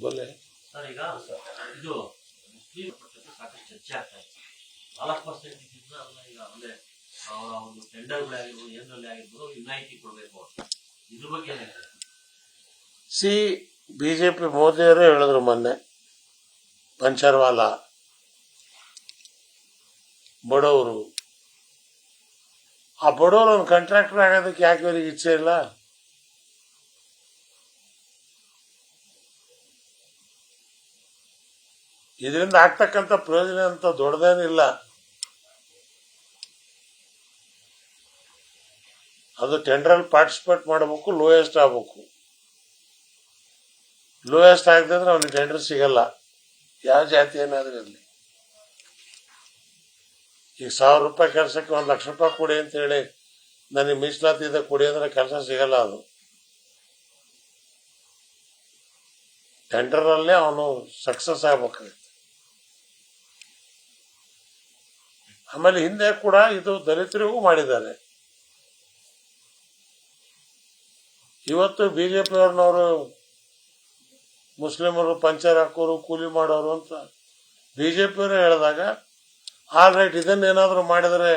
ಬೋಲೆ sir, ಈಗ ಇದು Muslim ಸಾಕಷ್ಟು ಚರ್ಚೆ ಆಗ್ತಾ ಇದೆ. 4% ಈಗ ಅಂದ್ರೆ ಅವರ ಒಂದು ಟೆಂಡರ್ಗಳಾಗಿರ್ಬೋದು, ಏನಲ್ಲಿ ಆಗಿರ್ಬೋದು, ವಿನಾಯಿತಿ ಕೊಡಬೇಕು ಅಂತ. ಇದ್ರ ಬಗ್ಗೆ ಏನಾಗ್ತದೆ? ಬಿಜೆಪಿ ಮೋದಿಯವರೇ ಹೇಳಿದ್ರು ಮೊನ್ನೆ, ಪಂಚರ್ವಾಲ ಬಡವರು, ಆ ಬಡವರು ಒಂದು ಕಾಂಟ್ರಾಕ್ಟರ್ ಆಗೋದಕ್ಕೆ ಯಾಕೆ ಇವರಿಗೆ ಇಚ್ಛೆ ಇಲ್ಲ? ಇದರಿಂದ ಆಗ್ತಕ್ಕಂಥ ಪ್ರಯೋಜನ ಅಂತ ದೊಡ್ಡದೇನಿಲ್ಲ. ಅದು ಟೆಂಡರ್ ಪಾರ್ಟಿಸಿಪೇಟ್ ಮಾಡಬೇಕು, ಲೋಯೆಸ್ಟ್ ಆಗಬೇಕು. ಲೋಯೆಸ್ಟ್ ಆಗದಿದ್ರೆ ಅವನಿಗೆ ಟೆಂಡರ್ ಸಿಗಲ್ಲ, ಯಾವ ಜಾತಿ ಏನಾದ್ರೂ ಇರಲಿ. ಈಗ 1000 ರೂಪಾಯಿ ಕೆಲಸಕ್ಕೆ 1 ಲಕ್ಷ ರೂಪಾಯಿ ಕೊಡಿ ಅಂತ ಹೇಳಿ ನನಗೆ ಮೀಸಲಾತಿ ಇದೆ ಕೊಡಿ ಅಂದ್ರೆ ಕೆಲಸ ಸಿಗಲ್ಲ. ಅದು ಟೆಂಡರ್ ಅಲ್ಲೇ ಅವನು ಸಕ್ಸಸ್ ಆಗ್ಬೇಕಾಗುತ್ತೆ. ಆಮೇಲೆ ಹಿಂದೆ ಕೂಡ ಇದು ದಲಿತರಿಗೂ ಮಾಡಿದ್ದಾರೆ. ಇವತ್ತು ಬಿಜೆಪಿಯವ್ರನ್ನವರು ಮುಸ್ಲಿಮರು ಪಂಚರ್ ಹಾಕೋರು, ಕೂಲಿ ಮಾಡೋರು ಅಂತ ಬಿಜೆಪಿಯವರು ಹೇಳಿದಾಗ, ಆಲ್ ರೈಟ್, ಇದನ್ನೇನಾದ್ರೂ ಮಾಡಿದ್ರೆ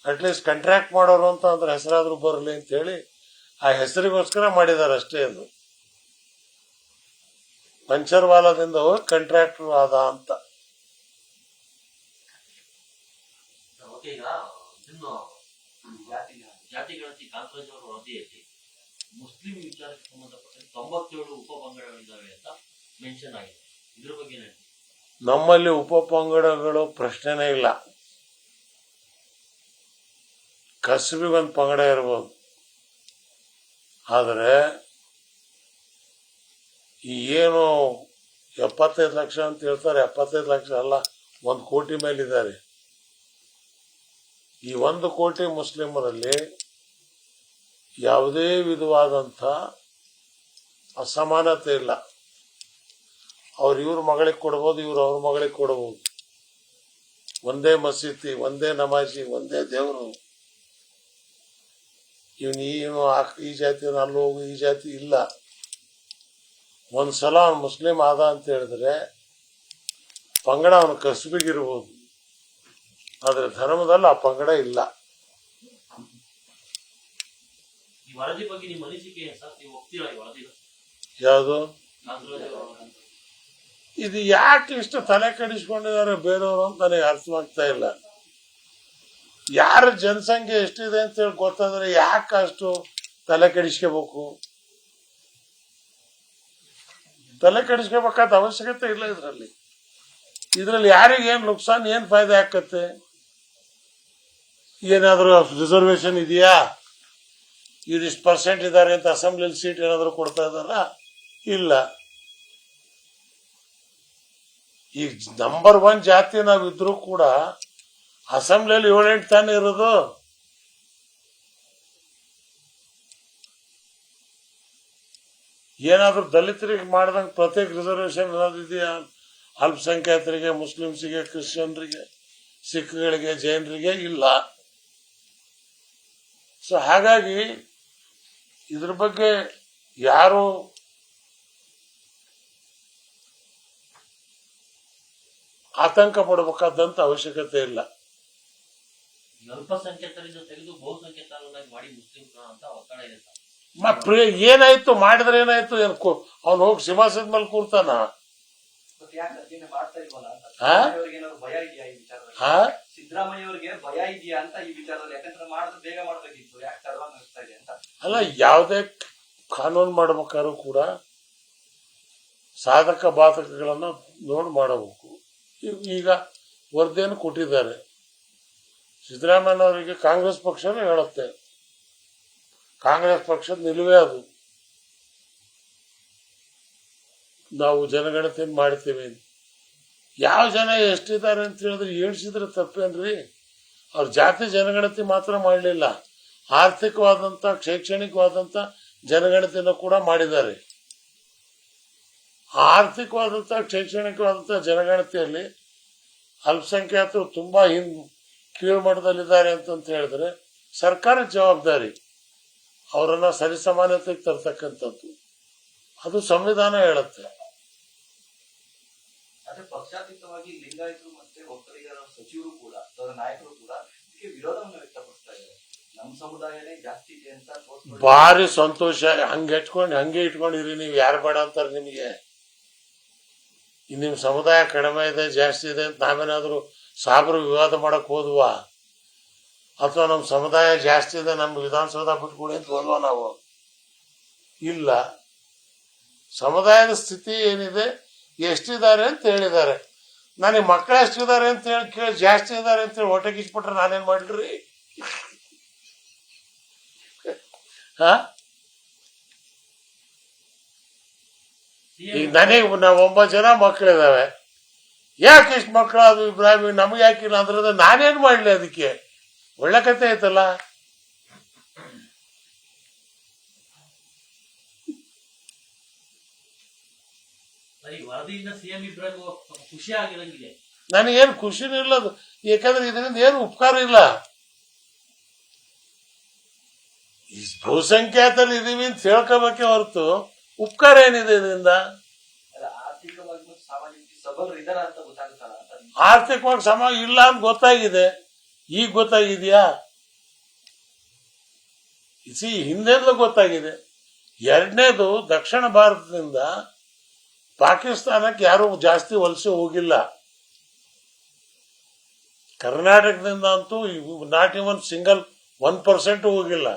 ಅಟ್ಲೀಸ್ಟ್ ಕಾಂಟ್ರಾಕ್ಟ್ ಮಾಡೋರು ಅಂತ ಅಂದ್ರೆ ಹೆಸರಾದ್ರೂ ಬರಲಿ ಅಂತ ಹೇಳಿ ಆ ಹೆಸರಿಗೋಸ್ಕರ ಮಾಡಿದ್ದಾರೆ ಅಷ್ಟೇ. ಅದು ಪಂಚರ್ವಾಲದಿಂದ ಹೋಗಿ ಕಾಂಟ್ರಾಕ್ಟರ್ ಆದ ಅಂತ. ಈಗ ಇದನ್ನು ಜಾತಿ ಗಣತಿ ಕಾಂಗ್ರೆಸ್ ಅವರ ವರದಿಯಲ್ಲಿ ಮುಸ್ಲಿಂ ವಿಚಾರಕ್ಕೆ ಸಂಬಂಧಪಟ್ಟಂತೆ 97 ಉಪಪಂಗಡಗಳಿದ್ದಾವೆ ಅಂತ ಮೆನ್ಷನ್ ಆಗಿದೆ. ಇದ್ರ ಬಗ್ಗೆ ಏನ್ ಹೇಳ್ತೀವಿ? ನಮ್ಮಲ್ಲಿ ಉಪಪಂಗಡಗಳು ಪ್ರಶ್ನೆನೇ ಇಲ್ಲ. ಕಸಬಿಗೊಂದು ಪಂಗಡ ಇರ್ಬೋದು, ಆದರೆ ಈ ಏನು 75 ಲಕ್ಷ ಅಂತ ಹೇಳ್ತಾರೆ, 75 ಲಕ್ಷ ಅಲ್ಲ, 1 ಕೋಟಿ ಮೇಲಿದ್ದಾರೆ. ಈ 1 ಕೋಟಿ ಮುಸ್ಲಿಮರಲ್ಲಿ ಯಾವುದೇ ವಿಧವಾದಂಥ ಅಸಮಾನತೆ ಇಲ್ಲ. ಅವ್ರು ಇವ್ರ ಮಗಳಿಗೆ ಕೊಡ್ಬೋದು, ಇವ್ರು ಅವ್ರ ಮಗಳಿಗೆ ಕೊಡ್ಬೋದು. ಒಂದೇ ಮಸೀದಿ, ಒಂದೇ ನಮಾಜಿ, ಒಂದೇ ದೇವರು. ಇವನು ಈ ಜಾತಿ ಅಲ್ಲಿ ಹೋಗು, ಈ ಜಾತಿ ಇಲ್ಲ. ಒಂದ್ಸಲ ಅವನು ಮುಸ್ಲಿಂ ಆದ ಅಂತ ಹೇಳಿದ್ರೆ ಪಂಗಡ ಅವನು ಕಸಬಿಗಿರ್ಬೋದು, ಆದ್ರೆ ಧರ್ಮದಲ್ಲಿ ಆ ಪಂಗಡ ಇಲ್ಲ. ವರದಿ ಬಗ್ಗೆ ನಿಮ್ಮ ಅನಿಸಿಕೆ ಸರ್? ನೀವು ಒಪ್ತೀರಾ ಈ ವರದಿ? ಯಾವುದು ಇದು? ಯಾಕೆ ಇಷ್ಟು ತಲೆ ಕೆಡಿಸ್ಕೊಂಡಿದ್ದಾರೆ ಬೇರೆಯವರು ಅಂತ ನನಗೆ ಅರ್ಥವಾಗ್ತಾ ಇಲ್ಲ. ಯಾರ ಜನಸಂಖ್ಯೆ ಎಷ್ಟಿದೆ ಅಂತ ಹೇಳಿ ಗೊತ್ತಾದ್ರೆ ಯಾಕೆ ಅಷ್ಟು ತಲೆ ಕೆಡಿಸ್ಕೋಬೇಕು? ತಲೆ ಕೆಡಿಸ್ಕೋಬೇಕಾದ ಅವಶ್ಯಕತೆ ಇಲ್ಲ. ಇದ್ರಲ್ಲಿ ಯಾರಿಗೇನು ನುಕ್ಸಾನ್, ಏನ್ ಫಾಯ್ದೆ ಆಕತ್ತೆ? ಏನಾದ್ರೂ ರಿಸರ್ವೇಶನ್ ಇದೆಯಾ? ಇವ್ರಿಷ್ಟು ಪರ್ಸೆಂಟ್ ಇದ್ದಾರೆ ಅಂತ ಅಸೆಂಬ್ಲಿಲಿ ಸೀಟ್ ಏನಾದ್ರು ಕೊಡ್ತಾ ಇದಾರ? ಇಲ್ಲ. ಈಗ ನಂಬರ್ 1 ಜಾತಿ ನಾವಿದ್ರು ಕೂಡ ಅಸೆಂಬ್ಲಿಯಲ್ಲಿ 7-8 ತಾನೇ ಇರೋದು. ಏನಾದ್ರೂ ದಲಿತರಿಗೆ ಮಾಡ್ದಂಗೆ ಪ್ರತ್ಯೇಕ ರಿಸರ್ವೇಶನ್ ಏನಾದ್ರು ಇದೆಯಾ? ಅಲ್ಪಸಂಖ್ಯಾತರಿಗೆ, ಮುಸ್ಲಿಮ್ಸಿಗೆ, ಕ್ರಿಶ್ಚಿಯನ್ರಿಗೆ, ಸಿಖ್ಗಳಿಗೆ, ಜೈನರಿಗೆ ಇಲ್ಲ. ಸೊ ಹಾಗಾಗಿ ಇದ್ರ ಬಗ್ಗೆ ಯಾರು ಆತಂಕ ಪಡಬೇಕಾದಂತ ಅವಶ್ಯಕತೆ ಇಲ್ಲ. ಅಲ್ಪಸಂಖ್ಯಾತರಿಂದ ತೆಗೆದು ಬಹುಸಂಖ್ಯಾತರನ್ನಾಗಿ ಮಾಡಿ ಮುಸ್ಲಿಂ ಅಂತ ಒತ್ತಡ ಇದೆ. ಏನಾಯ್ತು? ಮಾಡಿದ್ರೆ ಏನಾಯ್ತು? ಅವ್ನು ಹೋಗಿ ಸಿಂಹಾಸದ ಮೇಲೆ ಕೂರ್ತಾನ? ಸಿದ್ದರಾಮಯ್ಯ ಅವರಿಗೆ ಭಯ ಇದೆಯಾ ಅಂತ ಈ ವಿಚಾರದಲ್ಲಿ? ಯಾಕಂದ್ರೆ ಮಾಡಿದ್ರೆ ಬೇಗ ಮಾಡಬೇಕಿತ್ತು, ಯಾಕೆ ತಡವಾಗಿ ಆಗ್ತಾ ಇದೆ ಅಂತ. ಅಲ್ಲ, ಯಾವುದೇ ಕಾನೂನು ಮಾಡ್ಬೇಕಾದ್ರೂ ಕೂಡ ಸಾಧಕ ಬಾಧಕಗಳನ್ನ ನೋಡಿ ಮಾಡಬೇಕು. ಈಗ ವರದಿಯನ್ನು ಕೊಟ್ಟಿದ್ದಾರೆ. ಸಿದ್ದರಾಮಯ್ಯನವರಿಗೆ ಕಾಂಗ್ರೆಸ್ ಪಕ್ಷನೇ ಹೇಳುತ್ತೆ, ಕಾಂಗ್ರೆಸ್ ಪಕ್ಷದ ನಿಲುವೇ ಅದು, ನಾವು ಜನಗಣತಿಯನ್ನು ಮಾಡ್ತೀವಿ. ಯಾವ ಜನ ಎಷ್ಟಿದ್ದಾರೆ ಅಂತ ಹೇಳಿದ್ರೆ ಎಣಿಸಿದ್ರೆ ತಪ್ಪೇನ್ರಿ? ಅವ್ರ ಜಾತಿ ಜನಗಣತಿ ಮಾತ್ರ ಮಾಡಲಿಲ್ಲ, ಆರ್ಥಿಕವಾದಂತ, ಶೈಕ್ಷಣಿಕವಾದಂತ ಜನಗಣತಿಯನ್ನು ಕೂಡ ಮಾಡಿದ್ದಾರೆ. ಆರ್ಥಿಕವಾದಂತ, ಶೈಕ್ಷಣಿಕವಾದಂತ ಜನಗಣತಿಯಲ್ಲಿ ಅಲ್ಪಸಂಖ್ಯಾತರು ತುಂಬಾ ಕೀಳ್ಮಟ್ಟದಲ್ಲಿದ್ದಾರೆ ಅಂತ ಹೇಳಿದ್ರೆ ಸರ್ಕಾರದ ಜವಾಬ್ದಾರಿ ಅವರನ್ನ ಸರಿಸಮಾನತೆಗೆ ತರ್ತಕ್ಕಂಥದ್ದು. ಅದು ಸಂವಿಧಾನ ಹೇಳುತ್ತೆ. ಆದ್ರೆ ಪಕ್ಷಾತೀತವಾಗಿ ಲಿಂಗಾಯತರು ಮತ್ತೆ ಒಕ್ಕಲಿಗರ ಸಚಿವರು ಕೂಡ ಅವರ ನಾಯಕರು ಕೂಡ ಇದಕ್ಕೆ ವಿರೋಧವನ್ನು ವ್ಯಕ್ತಪಡಿಸ್ತಾ ಇದ್ದಾರೆ. ನಮ್ಮ ಸಮುದಾಯನೇ ಜಾಸ್ತಿ ಇದೆ ಅಂತ ತೋರಿಸ್ಕೊಂಡು ಭಾರಿ ಸಂತೋಷ. ಹಂಗೆ ಇಟ್ಕೊಂಡಿರಿ. ನೀವು ಯಾರು ಬೇಡ ಅಂತಾರೆ ನಿಮಗೆ? ನಿಮ್ ಸಮುದಾಯ ಕಡಿಮೆ ಇದೆ ಜಾಸ್ತಿ ಇದೆ ಅಂತ ನಾವೇನಾದ್ರೂ ಸಾಬ್ರು ವಿವಾದ ಮಾಡಕ್ ಹೋದ್ವಾ? ಅಥವಾ ನಮ್ಮ ಸಮುದಾಯ ಜಾಸ್ತಿ ಇದೆ ನಮ್ಮ ವಿಧಾನಸೌಧ ಬಿಟ್ಕೊಡಿ ಅಂತ ಹೋದ್ವಾ ನಾವು? ಇಲ್ಲ. ಸಮುದಾಯದ ಸ್ಥಿತಿ ಏನಿದೆ, ಎಷ್ಟಿದ್ದಾರೆ ಅಂತ ಹೇಳಿದ್ದಾರೆ. ನನಗೆ ಮಕ್ಕಳು ಎಷ್ಟಿದ್ದಾರೆ ಅಂತ ಹೇಳಿ ಕೇಳಿ ಜಾಸ್ತಿ ಇದ್ದಾರೆ ಅಂತ ಹೇಳಿ ಹೊಟ್ಟೆ ಕಿಚ್ಬಿಟ್ರೆ ನಾನೇನ್ ಮಾಡ್ಲಿ? ಹ ಈಗ ನನಗೆ ನಾವು 9 ಜನ ಮಕ್ಕಳಿದಾವೆ. ಯಾಕೆ ಇಷ್ಟು ಮಕ್ಕಳು? ಅದು ಇಬ್ರಾಹಿಂ ನಮ್ಗೆ ಯಾಕಿಲ್ಲ ಅಂದ್ರೆ ನಾನೇನ್ ಮಾಡ್ಲಿ? ಅದಕ್ಕೆ ಒಳ್ಳೆ ಕತೆ ಐತಲ್ಲ. ವರದಿಯಿಂದ ಸಿಎಂ ಇಬ್ರಾಹಿಂ ಖುಷಿ ಆಗಿರಂಗಿದೆ. ನನಗೇನು ಖುಷಿನೂ ಇಲ್ಲ ಅದು. ಯಾಕಂದ್ರೆ ಇದರಿಂದ ಏನು ಉಪಕಾರ ಇಲ್ಲ. ಈ ಬಹುಸಂಖ್ಯಾತಲ್ಲಿ ಇದೀವಿ ಅಂತ ಹೇಳ್ಕೋಬೇಕೆ ಹೊರತು ಉಪಕಾರ ಏನಿದೆ ಇದರಿಂದ? ಆರ್ಥಿಕವಾಗಿ ಮತ್ತು ಸಾಮಾಜಿಕ ಸಬಲರು ಇದಾರ ಅಂತ ಗೊತ್ತಾಗುತ್ತಲ್ಲ ಅಂತ. ಆರ್ಥಿಕವಾಗಿ ಸಮ ಇಲ್ಲ ಅಂತ ಗೊತ್ತಾಗಿದೆ. ಈಗ ಗೊತ್ತಾಗಿದ್ಯಾ? ಹಿಂದೆಂದಲೂ ಗೊತ್ತಾಗಿದೆ. ಎರಡನೇದು, ದಕ್ಷಿಣ ಭಾರತದಿಂದ ಪಾಕಿಸ್ತಾನಕ್ಕೆ ಯಾರು ಜಾಸ್ತಿ ವಲಸೆ ಹೋಗಿಲ್ಲ. ಕರ್ನಾಟಕದಿಂದ ಅಂತೂ ನಾಟ್ ಇವನ್ ಸಿಂಗಲ್ 1% ಹೋಗಿಲ್ಲ.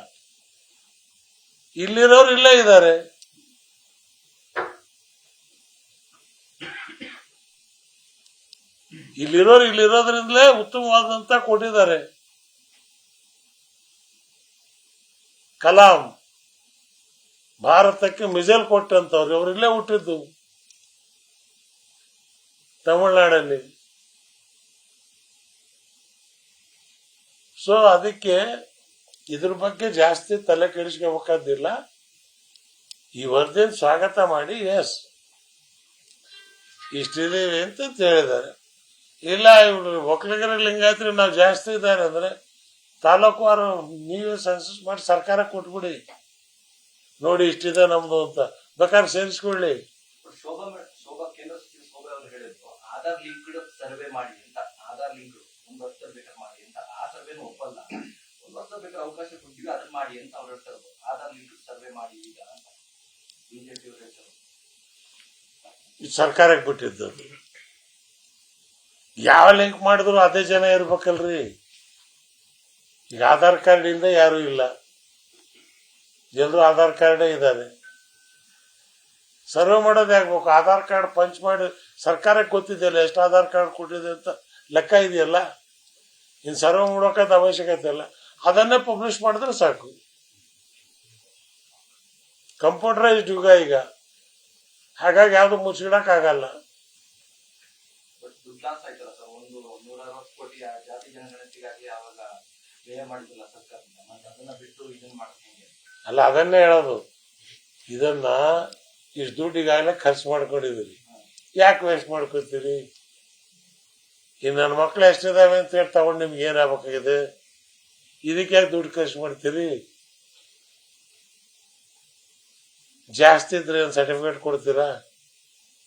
ಇಲ್ಲಿರೋರು ಇಲ್ಲೇ ಇದ್ದಾರೆ. ಇಲ್ಲಿರೋದ್ರಿಂದಲೇ ಉತ್ತಮವಾದಂತ ಕೊಟ್ಟಿದ್ದಾರೆ. ಕಲಾಂ ಭಾರತಕ್ಕೆ ಮಿಸೈಲ್ ಕೊಟ್ಟಂತವ್ರು ಅವ್ರು ಇಲ್ಲೇ ಹುಟ್ಟಿದ್ದು, ತಮಿಳುನಾಡಲ್ಲಿ. ಸೊ ಅದಕ್ಕೆ ಇದ್ರ ಬಗ್ಗೆ ಜಾಸ್ತಿ ತಲೆ ಕೆಡಿಸ್ಕೋಬೇಕಾದಿಲ್ಲ. ಈ ವರದಿನ ಸ್ವಾಗತ ಮಾಡಿ, ಎಸ್ ಇಷ್ಟಿದೀವಿ ಅಂತ ಹೇಳಿದ್ದಾರೆ. ಇಲ್ಲ ಇವ್ರು ಒಕ್ಕಲಿಗರ ಲಿಂಗಾಯತರು ನಾವು ಜಾಸ್ತಿ ಇದ್ದಾರೆ ಅಂದ್ರೆ ತಾಲೂಕುವಾರು ನೀವೇ ಸೆನ್ಸಸ್ ಮಾಡಿ ಸರ್ಕಾರ ಕೊಟ್ಬಿಡಿ, ನೋಡಿ ಇಷ್ಟಿದೆ ನಮ್ದು ಅಂತ. ಬೇಕಾದ್ರೆ ಸೇರಿಸ್ಕೊಳ್ಳಿ. ಶೋಭಾ ಕೇಂದ್ರ ಸಚಿವ ಶೋಭಾ ಅವರು ಹೇಳಿದ್ರು ಆಧಾರ್ ಲಿಂಕ್ಡ್ ಸರ್ವೆ ಮಾಡಿ ಅಂತ. ಆಧಾರ್ ಲಿಂಕ್ 1 ವರ್ಷ ಬೇಕಾದ್ರೆ ಮಾಡಿ ಅಂತ. ಆ ಸರ್ವೆನೂ ಒಪ್ಪಲ್ಲ. 1 ವರ್ಷ ಬೇಕಾದ್ರೆ ಅವಕಾಶ ಕೊಡ್ತೀವಿ, ಅದನ್ನ ಮಾಡಿ ಅಂತ ಅವ್ರು ಹೇಳ್ತಾ ಇರೋದು. ಆಧಾರ್ ಲಿಂಕ್ ಸರ್ವೆ ಮಾಡಿ ಈಗ ಅಂತ ಬಿಜೆಪಿ ಅವರು ಹೇಳ್ತಾರೆ. ಸರ್ಕಾರಕ್ಕೆ ಬಿಟ್ಟಿದ್ದು. ಯಾವ ಲಿಂಕ್ ಮಾಡಿದ್ರು ಅದೇ ಜನ ಇರ್ಬೇಕಲ್ರಿ. ಈಗ ಆಧಾರ್ ಕಾರ್ಡ್ ಇಂದ ಯಾರು ಇಲ್ಲ, ಎಲ್ಲರೂ ಆಧಾರ್ ಕಾರ್ಡೇ ಇದ್ದಾರೆ. ಸರ್ವೆ ಮಾಡೋದು ಆಗ್ಬೇಕು. ಆಧಾರ್ ಕಾರ್ಡ್ ಪಂಚ್ ಮಾಡಿ ಸರ್ಕಾರಕ್ಕೆ ಗೊತ್ತಿದೆಯಲ್ಲ ಎಷ್ಟು ಆಧಾರ್ ಕಾರ್ಡ್ ಕೊಟ್ಟಿದೆ ಅಂತ ಲೆಕ್ಕ ಇದೆಯಲ್ಲ. ಇನ್ನು ಸರ್ವೆ ಮಾಡೋಕದ ಅವಶ್ಯಕತೆ ಇಲ್ಲ, ಅದನ್ನೇ ಪಬ್ಲಿಷ್ ಮಾಡಿದ್ರೆ ಸಾಕು. ಕಂಪ್ಯೂಟರೈಸ್ಡ್ ಯುಗ ಈಗ, ಹಾಗಾಗಿ ಯಾವ್ದು ಮುಚ್ಚಿಡಕ್ ಆಗಲ್ಲ. ದುಡ್ಲಾಸ್ ಆಯ್ತಲ್ಲ ಸರ್, 160 ಕೋಟಿ ಜಾತಿ ಜನಗಣತಿಗಾಗಿ ಅವಾಗ ವ್ಯಯ ಮಾಡಿದ್ರಲ್ಲ ಸರ್ಕಾರದಿಂದ, ಮತ್ತೆ ಅದನ್ನ ಬಿಟ್ಟು ಇದನ್ನ ಮಾಡ್ತೀನಿ ಅಲ್ಲ. ಅದನ್ನೇ ಹೇಳೋದು, ಇದನ್ನ ಇಷ್ಟು ದುಡ್ಡು ಈಗಾಗಲೇ ಖರ್ಚು ಮಾಡ್ಕೊಂಡಿದ್ದೀರಿ, ಯಾಕೆ ವೇಸ್ಟ್ ಮಾಡ್ಕೊತೀರಿ? ಇನ್ನು ನನ್ನ ಮಕ್ಳು ಎಷ್ಟಿದಾವೆ ಅಂತ ಹೇಳಿ ತಗೊಂಡು ನಿಮ್ಗೆ ಏನಾಗಬೇಕಾಗಿದೆ? ಇದಕ್ಕೆ ಯಾಕೆ ದುಡ್ಡು ಖರ್ಚು ಮಾಡ್ತೀರಿ? ಜಾಸ್ತಿ ಇದ್ರೆ ಸರ್ಟಿಫಿಕೇಟ್ ಕೊಡ್ತೀರಾ?